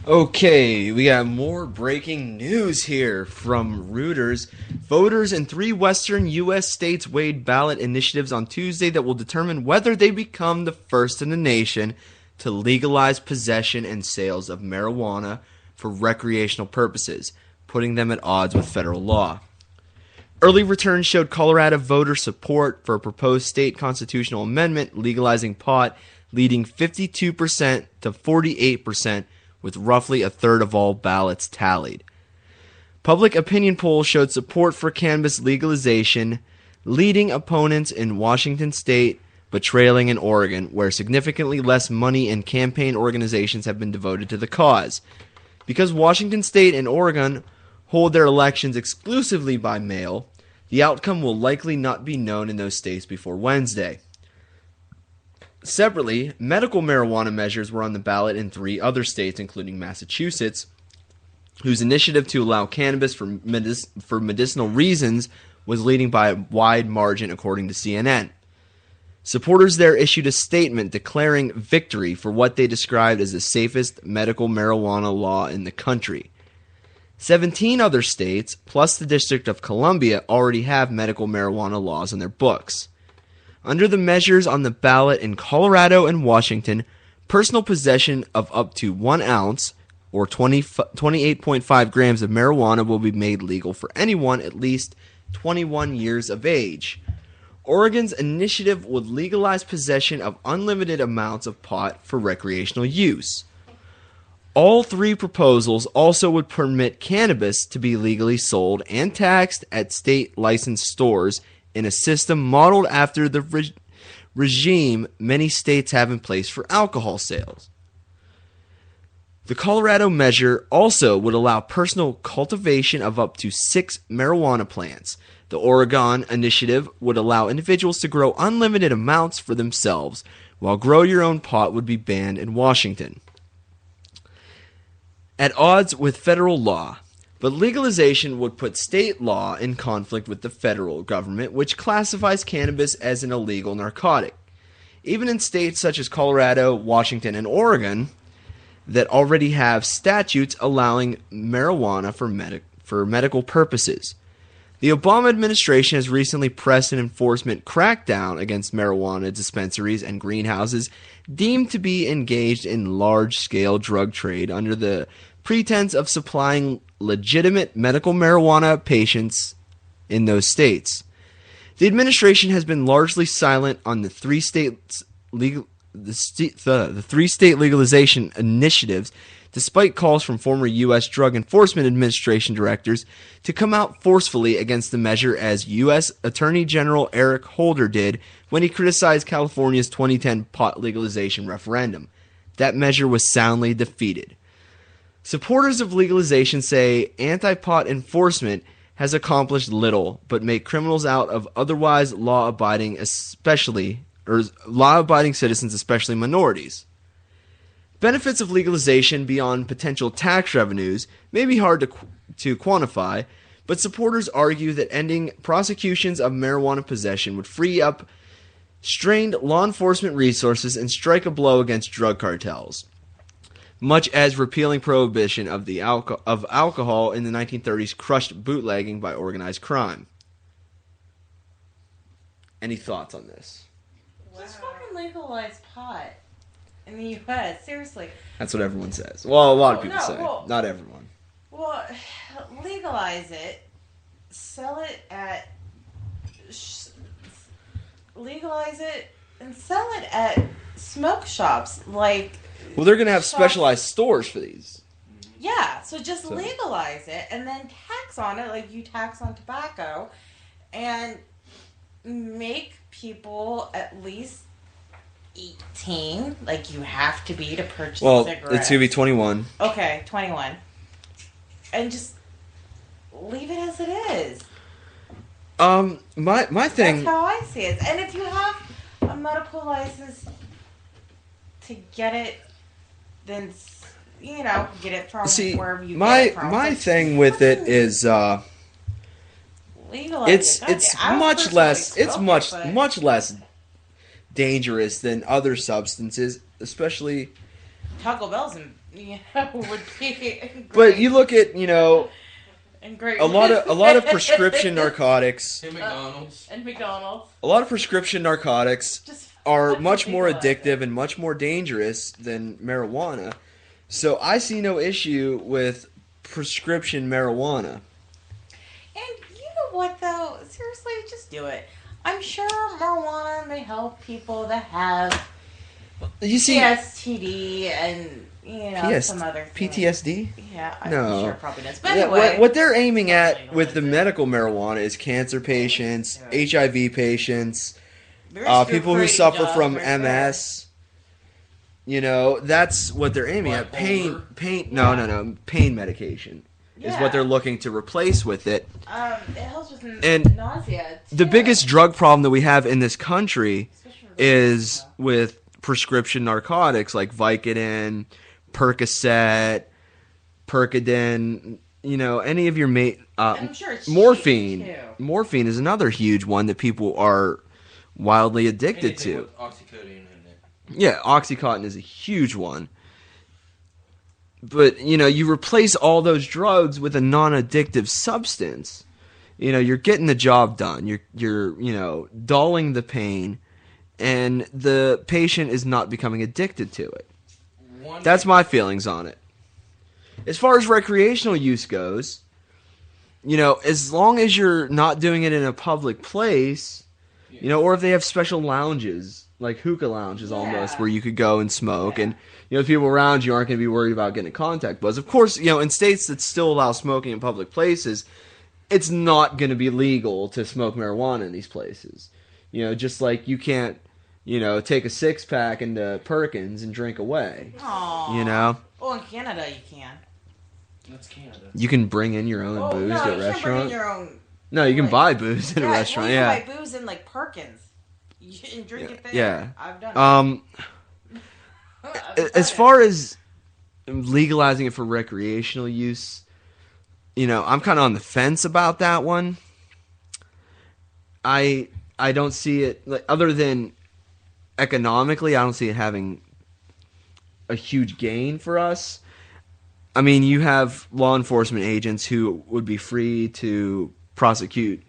Okay, we got more breaking news here from Reuters. Voters in 3 western U.S. states weighed ballot initiatives on Tuesday that will determine whether they become the first in the nation to legalize possession and sales of marijuana for recreational purposes, putting them at odds with federal law. Early returns showed Colorado voter support for a proposed state constitutional amendment legalizing pot, leading 52% to 48%, with roughly a third of all ballots tallied. Public opinion polls showed support for cannabis legalization, leading opponents in Washington state, but trailing in Oregon, where significantly less money and campaign organizations have been devoted to the cause. Because Washington state and Oregon hold their elections exclusively by mail, the outcome will likely not be known in those states before Wednesday. Separately, medical marijuana measures were on the ballot in 3 other states, including Massachusetts, whose initiative to allow cannabis for medicinal reasons was leading by a wide margin, according to CNN. Supporters there issued a statement declaring victory for what they described as the safest medical marijuana law in the country. 17 other states, plus the District of Columbia, already have medical marijuana laws on their books. Under the measures on the ballot in Colorado and Washington, personal possession of up to 1 ounce, or 28.5 grams of marijuana will be made legal for anyone at least 21 years of age. Oregon's initiative would legalize possession of unlimited amounts of pot for recreational use. All 3 proposals also would permit cannabis to be legally sold and taxed at state licensed stores in a system modeled after the regime many states have in place for alcohol sales. The Colorado measure also would allow personal cultivation of up to 6 marijuana plants. The Oregon initiative would allow individuals to grow unlimited amounts for themselves, while grow your own pot would be banned in Washington. At odds with federal law, but legalization would put state law in conflict with the federal government, which classifies cannabis as an illegal narcotic. Even in states such as Colorado, Washington, and Oregon that already have statutes allowing marijuana for medical purposes. The Obama administration has recently pressed an enforcement crackdown against marijuana dispensaries and greenhouses deemed to be engaged in large-scale drug trade under the pretense of supplying legitimate medical marijuana patients in those states. The administration has been largely silent on the 3 state legalization initiatives, despite calls from former U.S. Drug Enforcement Administration directors to come out forcefully against the measure, as U.S. Attorney General Eric Holder did when he criticized California's 2010 pot legalization referendum. That measure was soundly defeated. Supporters of legalization say anti-pot enforcement has accomplished little but make criminals out of otherwise law-abiding citizens, especially minorities. Benefits of legalization beyond potential tax revenues may be hard to quantify, but supporters argue that ending prosecutions of marijuana possession would free up strained law enforcement resources and strike a blow against drug cartels, much as repealing prohibition of alcohol in the 1930s crushed bootlegging by organized crime. Any thoughts on this? Just fucking legalize pot in the U.S. Seriously. That's what everyone says. Well, a lot of people say. Not everyone. Well, legalize it. Sell it at... legalize it and sell it at smoke shops. Well, they're going to have specialized stores for these. Yeah, so legalize it and then tax on it like you tax on tobacco and make people at least 18, like you have to be to purchase cigarettes. Well, it's going to be 21. Okay, 21. And just leave it as it is. My thing... That's how I see it. And if you have a medical license to get it, then, get it from wherever you get it from. My thing with it is... legalize it's much less dangerous than other substances, especially Taco Bell's would be great. But you look at, and great a lot of prescription narcotics. And McDonald's. And McDonald's. A lot of prescription narcotics Just are fucking much more legalize addictive it. and much more dangerous than marijuana. So I see no issue with prescription marijuana. And you know what, though? Seriously, just do it. I'm sure marijuana may help people that have You see, PSTD and, some other things. PTSD? Yeah, I'm No. sure it probably does. But Yeah, anyway. what they're aiming at Legalize with the it. medical marijuana is cancer patients, Yeah. HIV patients, Very good people who creative suffer job from right there. MS. That's what they're aiming at. Bipolar. No, pain medication is Yeah. what they're looking to replace with it. It helps with And nausea. The too. biggest drug problem that we have in this country Especially for is stuff. with prescription narcotics like Vicodin, Percocet, Percodan, any of your And I'm sure it's cheap, morphine. too. Morphine is another huge one that people are wildly addicted Anything to. with oxycodone in it. Yeah, Oxycontin is a huge one. But, you replace all those drugs with a non-addictive substance. You're getting the job done. You're dulling the pain, and the patient is not becoming addicted to it. That's my feelings on it. As far as recreational use goes, as long as you're not doing it in a public place, or if they have special lounges, like hookah lounges almost, Yeah. where you could go and smoke, Yeah. and the people around you aren't going to be worried about getting a contact buzz. Of course, in states that still allow smoking in public places, it's not going to be legal to smoke marijuana in these places. Just like you can't, take a 6-pack into Perkins and drink away. Aw. Oh, in Canada you can. That's Canada. You can bring in your own Oh, booze no, to a you can't bring in restaurant. your own. No, you can like- buy booze at a Yeah, restaurant. well, you Yeah. can buy booze in like Perkins. You can drink it there. Yeah. I've done it. I've done As it. far as legalizing it for recreational use, I'm kind of on the fence about that one. I don't see it, other than economically, I don't see it having a huge gain for us. I mean, you have law enforcement agents who would be free to prosecute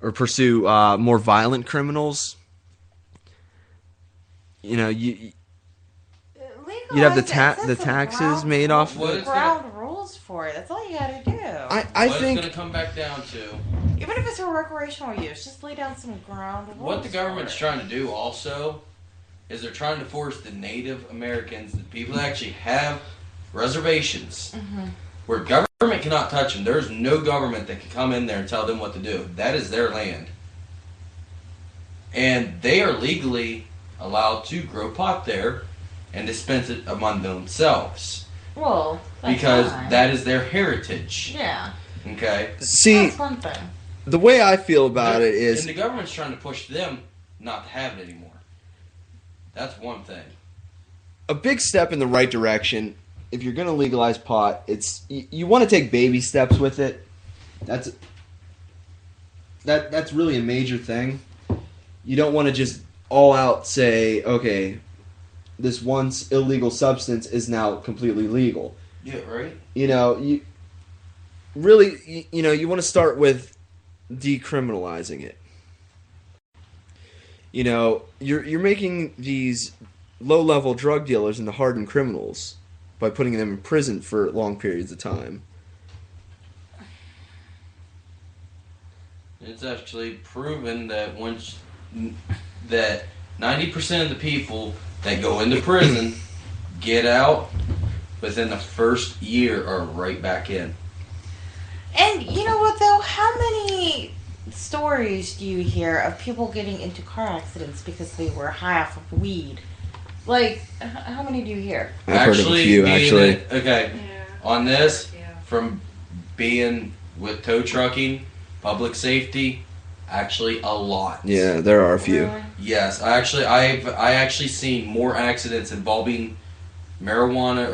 or pursue more violent criminals. You'd have the taxes made off. What is ground rules for it. That's all you gotta do. I What think it's going to come back down to, Even if it's for recreational use, just lay down some ground rules. what the government's for it. trying to do also is they're trying to force the Native Americans, the people that actually have reservations, where government cannot touch them. There's no government that can come in there and tell them what to do. That is their land. And they are legally allowed to grow pot there and dispense it among themselves. Well, that's Because fine. that is their heritage. Yeah. Okay? see That's one thing. the way I feel about it is And the government's trying to push them not to have it anymore. That's one thing. a big step in the right direction. If you're going to legalize pot, you want to take baby steps with it. That's really a major thing. You don't want to just all out say, okay, this once illegal substance is now completely legal. Yeah, right? You really, you want to start with decriminalizing it. You're making these low-level drug dealers into hardened criminals by putting them in prison for long periods of time. It's actually proven that that 90% of the people that go into prison get out within the first year are right back in. And you know what, though? How many stories do you hear of people getting into car accidents because they were high off of weed? Like, how many do you hear? I've heard of a few, actually. Okay, Yeah. on this, Yeah. from being with tow trucking, public safety, actually a lot. Yeah, there are a few. Really? Yes, I actually seen more accidents involving marijuana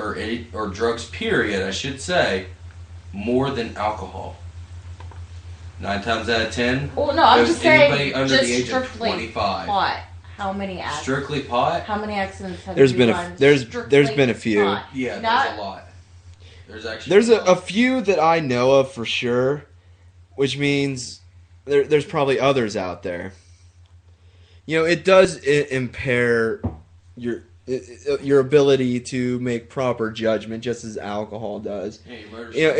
or drugs. Period, I should say, more than alcohol. 9 times out of 10. Well, no, I'm It was just saying, anybody under just the age of strictly 25. pot. How many accidents? Strictly pot? How many accidents have There's you been run there's strictly been a few. pot? Yeah, Not- there's a lot. There's actually There's a few that I know of for sure, which means there's probably others out there. You know, it does impair your ability to make proper judgment, just as alcohol does. Yeah, your motorcycle. You know,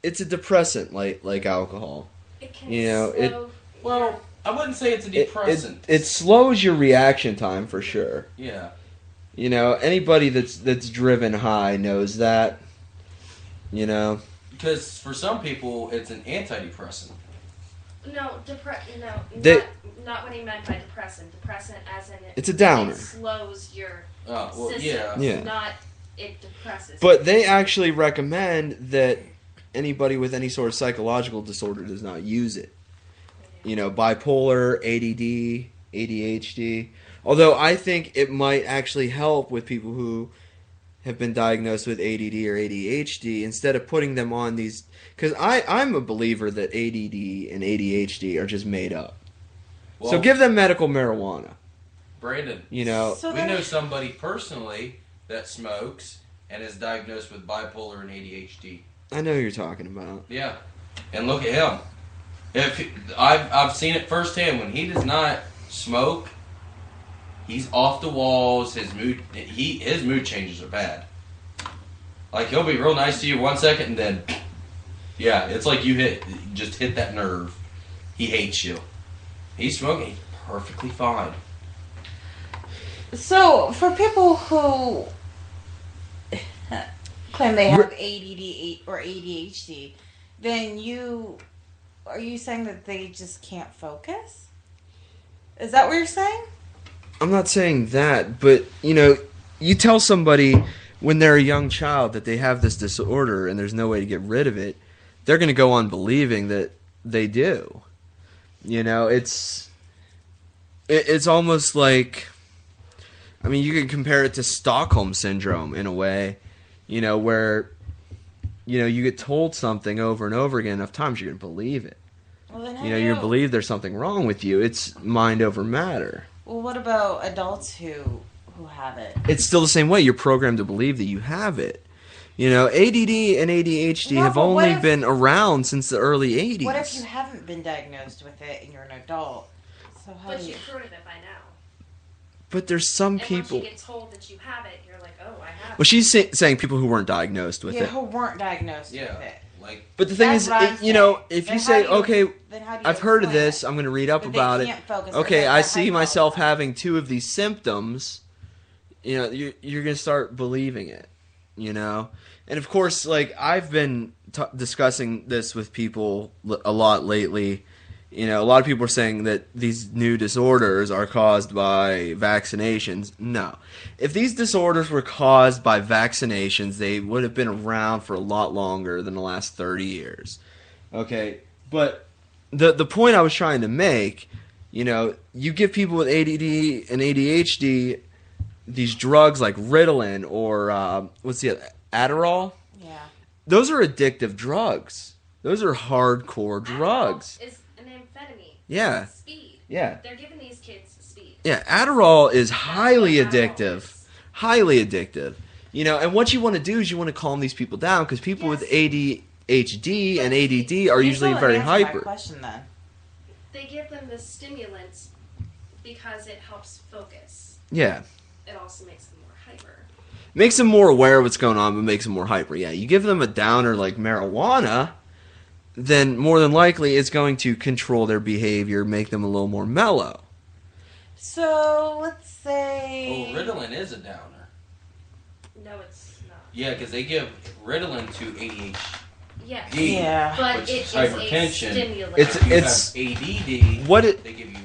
it's a depressant like alcohol. It can You know, slow. Well, I wouldn't say it's a depressant. It slows your reaction time for sure. Yeah. You know, anybody that's driven high knows that. You know, Because for some people, it's an antidepressant. Not what he meant by depressant. Depressant as in it's a downer. It slows your Well, system. Yeah. Not it depresses. But they actually recommend that anybody with any sort of psychological disorder does not use it. You know, bipolar, ADD, ADHD. Although I think it might actually help with people who have been diagnosed with ADD or ADHD instead of putting them on these. Because I'm a believer that ADD and ADHD are just made up. Well, So give them medical marijuana. Brandon, You know, So we then- know somebody personally that smokes and is diagnosed with bipolar and ADHD. I know who you're talking about. Yeah, and look at him. I've seen it firsthand. When he does not smoke, he's off the walls. His mood changes are bad. Like he'll be real nice to you 1 second, and then yeah, it's like you just hit that nerve. He hates you. He's smoking. He's perfectly fine. So, for people who claim they have ADD or ADHD, then are you saying that they just can't focus? Is that what you're saying? I'm not saying that, but you know, you tell somebody when they're a young child that they have this disorder and there's no way to get rid of it, they're going to go on believing that they do. You know, it's almost like, I mean, you can compare it to Stockholm syndrome in a way, you know, where, you know, you get told something over and over again enough times, you're going to believe it. Well, then You know, you're going to believe there's something wrong with you. It's mind over matter. Well, what about adults who have it? It's still the same way. You're programmed to believe that you have it. You know, ADD and ADHD No, have but what only if- been around since the early 80s. What if you haven't been diagnosed with it and you're an adult? So how but do you? you've heard of it by now. But there's some And people... once you get told that you have it, you're like, oh, I have Well, it. she's saying people who weren't diagnosed with Yeah, it. who weren't diagnosed Yeah, with it. like But the thing That's is, what I'm you know, saying. if Then you how say, do you- okay, then how do you I've heard of explain this, it? I'm going to read up That about they it. can't focus Okay, because I they see have myself all that. having 2 of these symptoms. You know, you're going to start believing it, you know? And of course, like, I've been discussing this with people a lot lately. You know, a lot of people are saying that these new disorders are caused by vaccinations. No. If these disorders were caused by vaccinations, they would have been around for a lot longer than the last 30 years. Okay? But the point I was trying to make, you know, you give people with ADD and ADHD these drugs like Ritalin or, what's the other, Adderall? Yeah. Those are addictive drugs. Those are hardcore drugs. Adderall is an amphetamine. Yeah. It's speed. Yeah. They're giving these kids speed. Yeah, Adderall is highly what Adderall addictive. is. Highly addictive. You know, and what you want to do is you want to calm these people down because people with ADHD and ADD are You usually still very didn't answer my hyper. question then. They give them the stimulants because it helps focus. Yeah. It also makes them more hyper. Makes them more aware of what's going on, but makes them more hyper. Yeah, you give them a downer like marijuana, then more than likely it's going to control their behavior, make them a little more mellow. So let's say. well, Ritalin is a downer. No, it's not. Yeah, because they give Ritalin to ADHD. Yes. Yeah. But Which it is is hypertension. a stimulant. It's- If you it's- have ADD. What it They give you.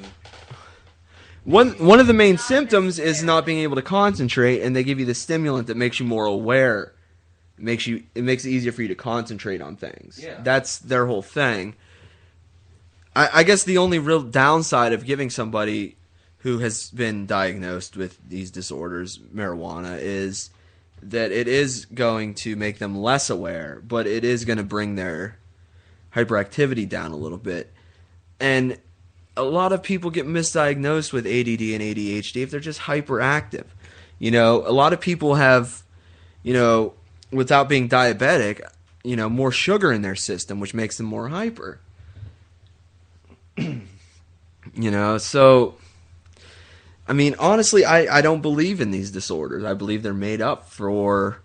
one of the main symptoms is not being able to concentrate, and they give you the stimulant that makes you more aware. It makes it easier for you to concentrate on things. Yeah. That's their whole thing. I guess the only real downside of giving somebody who has been diagnosed with these disorders marijuana is that it is going to make them less aware, but it is going to bring their hyperactivity down a little bit. And a lot of people get misdiagnosed with ADD and ADHD if they're just hyperactive. You know, a lot of people have, you know, without being diabetic, you know, more sugar in their system, which makes them more hyper. You know, so, I mean, honestly, I don't believe in these disorders. I believe they're made up for,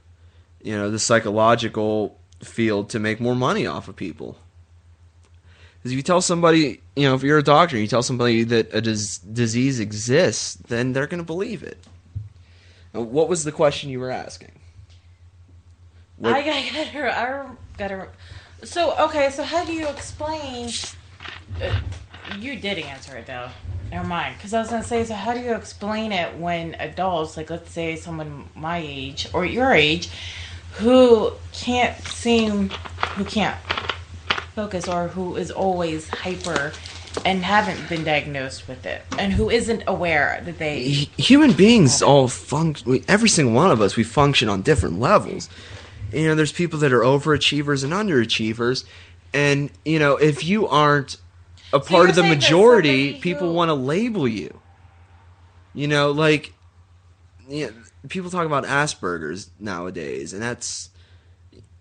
you know, the psychological field to make more money off of people. Because if you tell somebody, you know, if you're a doctor, you tell somebody that a disease exists, then they're going to believe it. Now, what was the question you were asking? What? I gotta. So how do you explain? You did answer it though. Never mind. Because I was gonna say, so how do you explain it when adults, like let's say someone my age or your age, who can't focus or who is always hyper and haven't been diagnosed with it and who isn't aware that they... Human beings all function, every single one of us, we function on different levels. You know, there's people that are overachievers and underachievers, and, you know, if you aren't a part of the majority, people want to label you. You know, like, you know, people talk about Asperger's nowadays, and that's,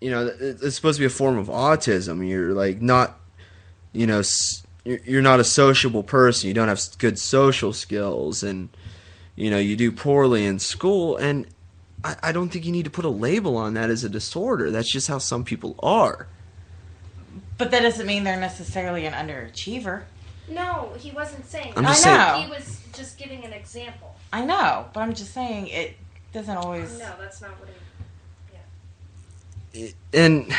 you know, it's supposed to be a form of autism. You're like not, you know, you're not a sociable person. You don't have good social skills, and, you know, you do poorly in school. And I don't think you need to put a label on that as a disorder. That's just how some people are. But that doesn't mean they're necessarily an underachiever. No, he wasn't saying that. I'm just saying. He was just giving an example. I know, but I'm just saying it doesn't always... No, that's not what he... And,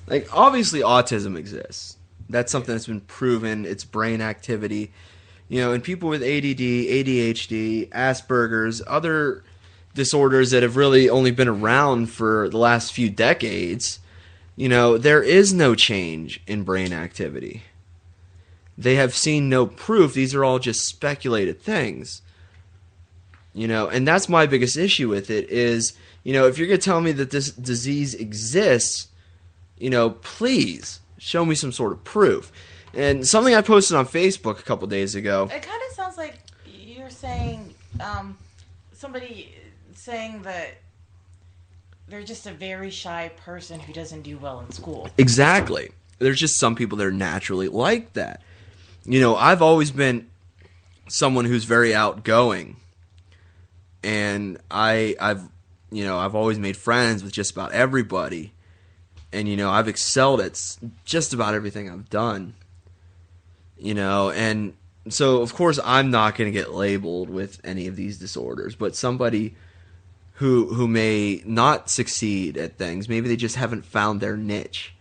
like, obviously autism exists. That's something that's been proven. It's brain activity. You know, and people with ADD, ADHD, Asperger's, other disorders that have really only been around for the last few decades, you know, there is no change in brain activity. They have seen no proof. These are all just speculated things. You know, and that's my biggest issue with it is... You know, if you're going to tell me that this disease exists, you know, please show me some sort of proof. And something I posted on Facebook a couple days ago. It kind of sounds like you're saying, somebody saying that they're just a very shy person who doesn't do well in school. Exactly. There's just some people that are naturally like that. You know, I've always been someone who's very outgoing. And I've always made friends with just about everybody. And, you know, I've excelled at just about everything I've done. You know, and so, of course, I'm not going to get labeled with any of these disorders. But somebody who may not succeed at things, maybe they just haven't found their niche.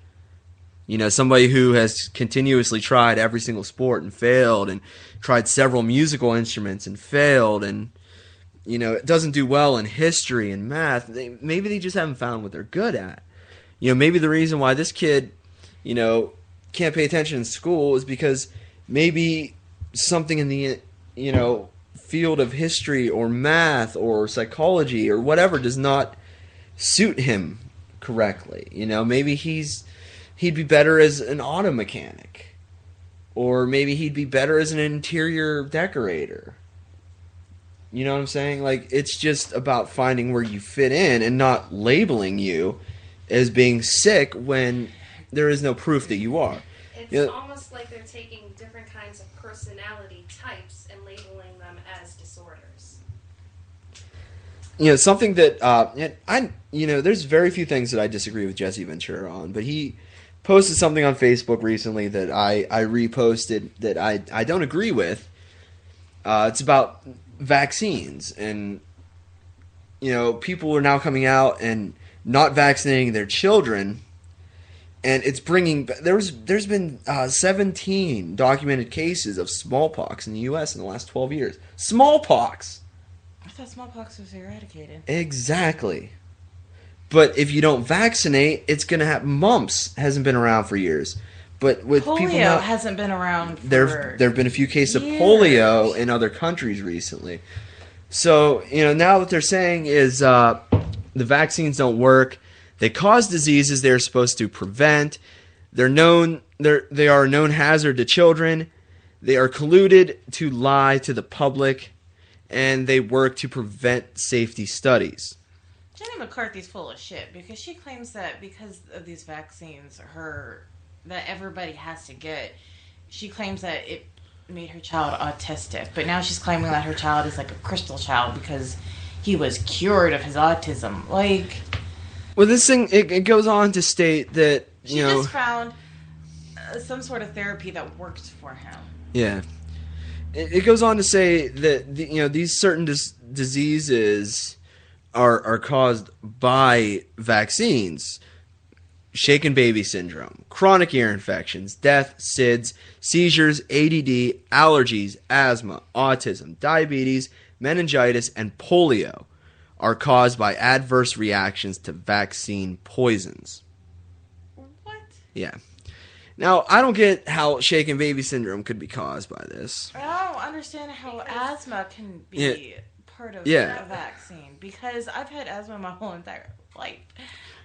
You know, somebody who has continuously tried every single sport and failed, and tried several musical instruments and failed, and... You know, it doesn't do well in history and math. Maybe they just haven't found what they're good at. You know, maybe the reason why this kid, you know, can't pay attention in school is because maybe something in the, you know, field of history or math or psychology or whatever does not suit him correctly. You know, maybe he'd be better as an auto mechanic, or maybe he'd be better as an interior decorator. You know what I'm saying? Like, it's just about finding where you fit in and not labeling you as being sick when there is no proof that you are. It's almost like they're taking different kinds of personality types and labeling them as disorders. You know, something that, there's very few things that I disagree with Jesse Ventura on, but he posted something on Facebook recently that I reposted that I don't agree with. It's about vaccines, and you know, people are now coming out and not vaccinating their children, and it's bringing there's been 17 documented cases of smallpox in the U.S. in the last 12 years. Smallpox. I thought smallpox was eradicated. Exactly. But if you don't vaccinate, it's going to have mumps. Hasn't been around for years. But with polio hasn't been around for there have been a few cases years. Of polio in other countries recently. So, you know, now what they're saying is the vaccines don't work. They cause diseases they're supposed to prevent. They are a known hazard to children. They are colluded to lie to the public, and they work to prevent safety studies. Jenny McCarthy's full of shit because she claims that because of these vaccines, that everybody has to get. She claims that it made her child autistic, but now she's claiming that her child is like a crystal child because he was cured of his autism. Like, well, this thing it goes on to state that she just found some sort of therapy that works for him. Yeah, it goes on to say that these certain diseases are caused by vaccines. Shaken baby syndrome, chronic ear infections, death, SIDS, seizures, ADD, allergies, asthma, autism, diabetes, meningitis, and polio are caused by adverse reactions to vaccine poisons. What? Yeah. Now, I don't get how shaken baby syndrome could be caused by this. I don't understand how asthma can be part of a vaccine because I've had asthma my whole entire life.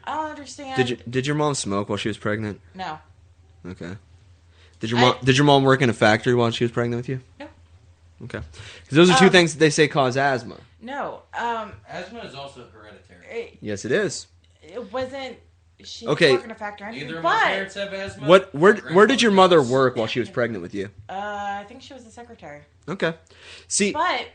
I don't understand. Did your mom smoke while she was pregnant? No. Okay. Did your mom work in a factory while she was pregnant with you? No. Okay. Because those are two things that they say cause asthma. No. Asthma is also hereditary. Yes, it is. It wasn't. She Okay. didn't work in a factory. Neither of my parents have asthma. Where did your mother work while she was pregnant with you? I think she was the secretary. Okay. See, but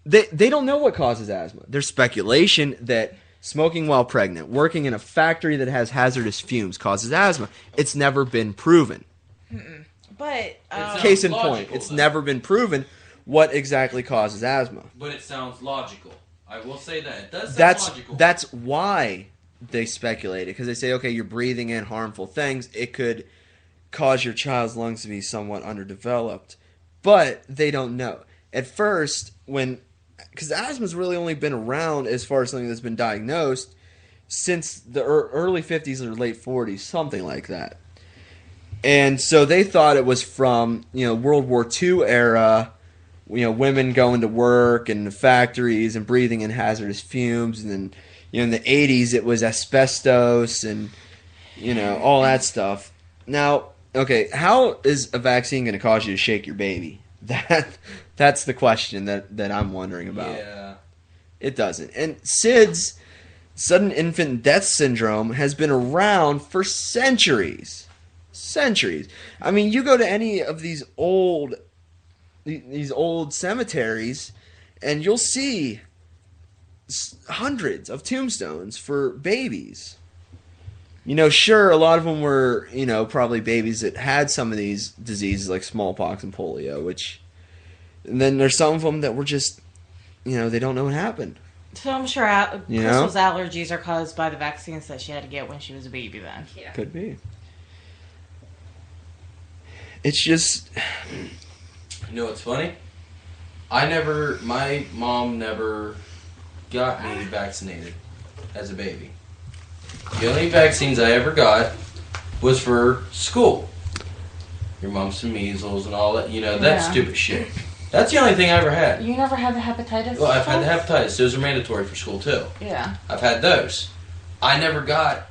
they don't know what causes asthma. There's speculation that smoking while pregnant, working in a factory that has hazardous fumes causes asthma. It's never been proven. Mm-mm. But case in point, it's never been proven what exactly causes asthma. But it sounds logical. I will say that it does sound logical. That's why they speculated, because they say, okay, you're breathing in harmful things. It could cause your child's lungs to be somewhat underdeveloped, but they don't know. At first, because asthma's really only been around as far as something that's been diagnosed since the early 50s or late 40s, something like that. And so they thought it was from, World War II era, women going to work in the factories and breathing in hazardous fumes. And then, in the 80s, it was asbestos and, all that stuff. Now, okay, how is a vaccine going to cause you to shake your baby? That's the question that I'm wondering about. Yeah. It doesn't. And SIDS, sudden infant death syndrome, has been around for centuries. Centuries. I mean, you go to any of these old cemeteries, and you'll see hundreds of tombstones for babies. Sure, a lot of them were, probably babies that had some of these diseases like smallpox and polio, and then there's some of them that were just, they don't know what happened. So I'm sure Crystal's allergies are caused by the vaccines that she had to get when she was a baby then. Yeah. Could be. It's just... You know what's funny? My mom never got me vaccinated as a baby. The only vaccines I ever got was for school. Your mumps and measles and all that, that stupid shit. That's the only thing I ever had. You never had the hepatitis? Well, I've had the hepatitis. Those are mandatory for school, too. Yeah. I've had those. I never got,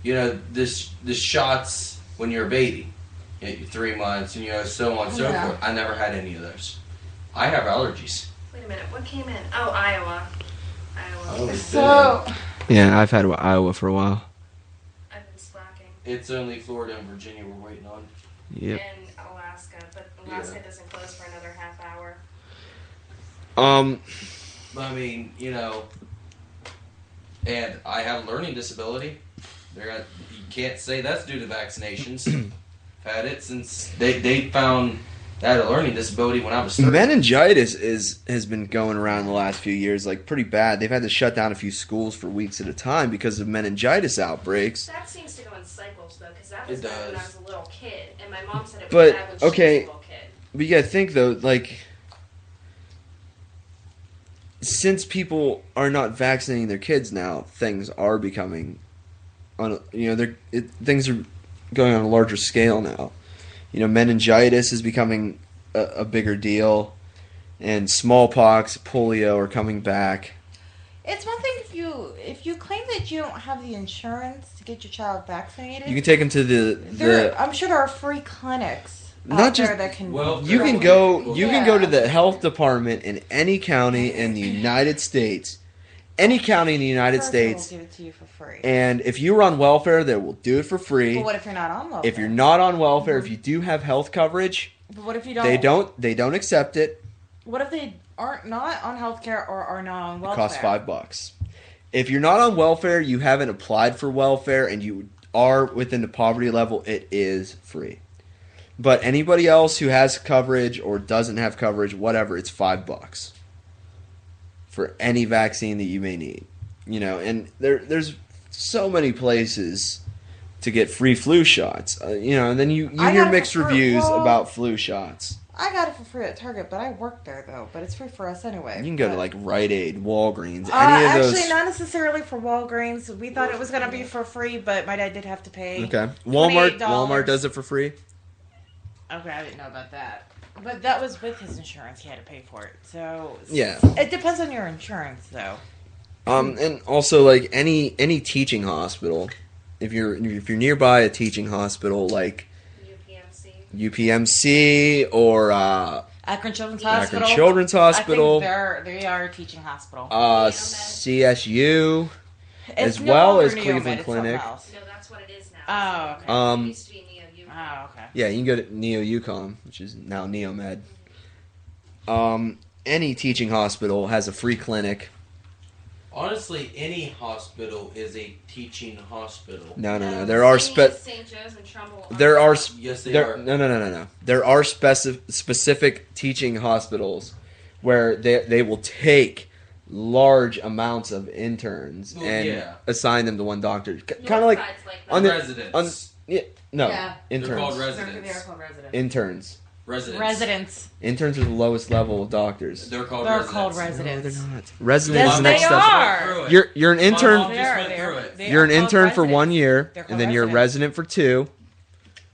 this shots when you're a baby. 3 months and, so on and so forth. I never had any of those. I have allergies. Wait a minute, what came in? Oh, Iowa. Oh, so... Yeah, I've had Iowa for a while. I've been slacking. It's only Florida and Virginia we're waiting on. Yep. And Alaska, but Alaska doesn't close for another half hour. I mean, and I have a learning disability. You can't say that's due to vaccinations. I've had it since they found I had a learning disability when I was 30. Meningitis has been going around the last few years like pretty bad. They've had to shut down a few schools for weeks at a time because of meningitis outbreaks. That seems to go in cycles, though, because that was It bad when I does. was a little kid, and my mom said it was But, bad when she okay, was a little kid. But you gotta think though, like, since people are not vaccinating their kids now, things are becoming, things are going on a larger scale now. Meningitis is becoming a bigger deal, and smallpox, polio are coming back. It's one thing if you claim that you don't have the insurance to get your child vaccinated. You can take them to the I'm sure there are free clinics not just that can. Well, you can Yeah. go you can go Yeah. to the health department in any county in the United States, any county in the United First, they will States, give it to you for free. and if you're on welfare, they will do it for free. But what if you're not on welfare? If you're not on welfare, if you do have health coverage, But what if you don't? they don't accept it. What if they aren't not on healthcare or are not on It welfare? costs $5. If you're not on welfare, you haven't applied for welfare, and you are within the poverty level, it is free. But anybody else who has coverage or doesn't have coverage, whatever, it's $5 for any vaccine that you may need. You know, and there's so many places to get free flu shots. You know, and then you I hear got it mixed for free. reviews Well, about flu shots. I got it for free at Target, but I work there though. But it's free for us anyway. You can go to But- like Rite Aid, Walgreens, any of those. Actually, not necessarily for Walgreens. We thought it was gonna be for free, but my dad did have to pay. Okay, Walmart $28. does it for free. Okay, I didn't know about that. But that was with his insurance. He had to pay for it. So Yeah. it depends on your insurance, though. And also like any teaching hospital, if you're nearby a teaching hospital like UPMC or Akron Children's Akron Hospital. Children's Hospital, I think they are a teaching hospital. CSU, It's as no well longer as Neomed, Cleveland it's Clinic. something else. No, that's what it is now. Oh, okay. It used to be Neo Oh, okay. Yeah, you can go to Neo UConn, which is now Neomed. Any teaching hospital has a free clinic. Honestly, any hospital is a teaching hospital. No. There are St. Joe's and Trumbull. there are Yes, they there are. no. There are specific teaching hospitals where they will take large amounts of interns Well, and yeah. assign them to one doctor. Kind of like Northside's like that. on the- Residents. no Yeah. They're called interns. residents. They are called residents. Interns. Residents. Interns are the lowest level of doctors. They're called They're residents. called No, residents. they're not. Resident Yes, is the they next step. are. You're an My intern. mom just went through it. You're an intern for 1 year, They're and called then you're a residents. resident for 2.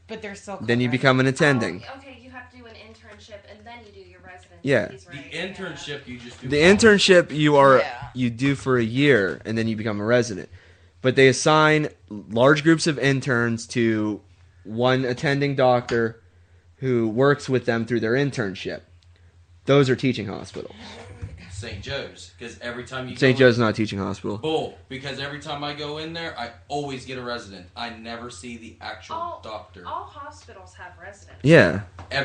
But they're still called Then you residents. become an attending. Oh, okay, you have to do an internship and then you do your residency. Yeah. He's The right. internship you just do. The internship Yeah. you do for a year, and then you become a resident. But they assign large groups of interns to one attending doctor who works with them through their internship. Those are teaching hospitals. St. Joe's, because every time you St. go Joe's is not a teaching hospital. Bull, because every time I go in there, I always get a resident. I never see the actual doctor. All hospitals have residents. Yeah, They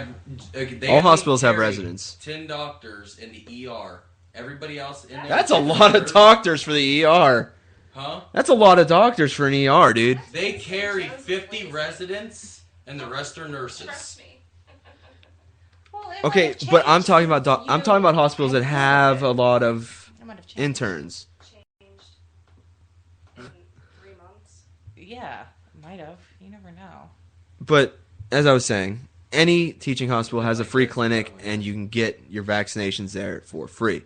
all only hospitals have carry residents. 10 doctors in the ER. Everybody else in there. That's a lot of doctors for the ER. Huh? That's a lot of doctors for an ER, dude. They carry 50 residents, and the rest are nurses. Trust me. Well, it Okay, might have but I'm changed talking about since I'm talking about hospitals that you- have a lot of It might have changed. interns. Changed in 3 months. Yeah, might have. You never know. But as I was saying, any teaching hospital has a free clinic, and you can get your vaccinations there for free.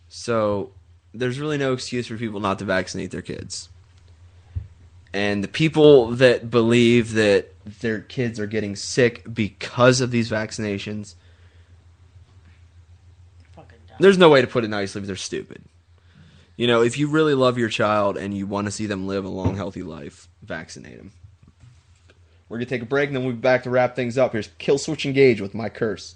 So there's really no excuse for people not to vaccinate their kids. And the people that believe that their kids are getting sick because of these vaccinations, Fucking dumb. there's no way to put it nicely, but they're stupid. You know, if you really love your child and you want to see them live a long, healthy life, vaccinate them. We're going to take a break, and then we'll be back to wrap things up. Here's Kill Switch Engage with My Curse.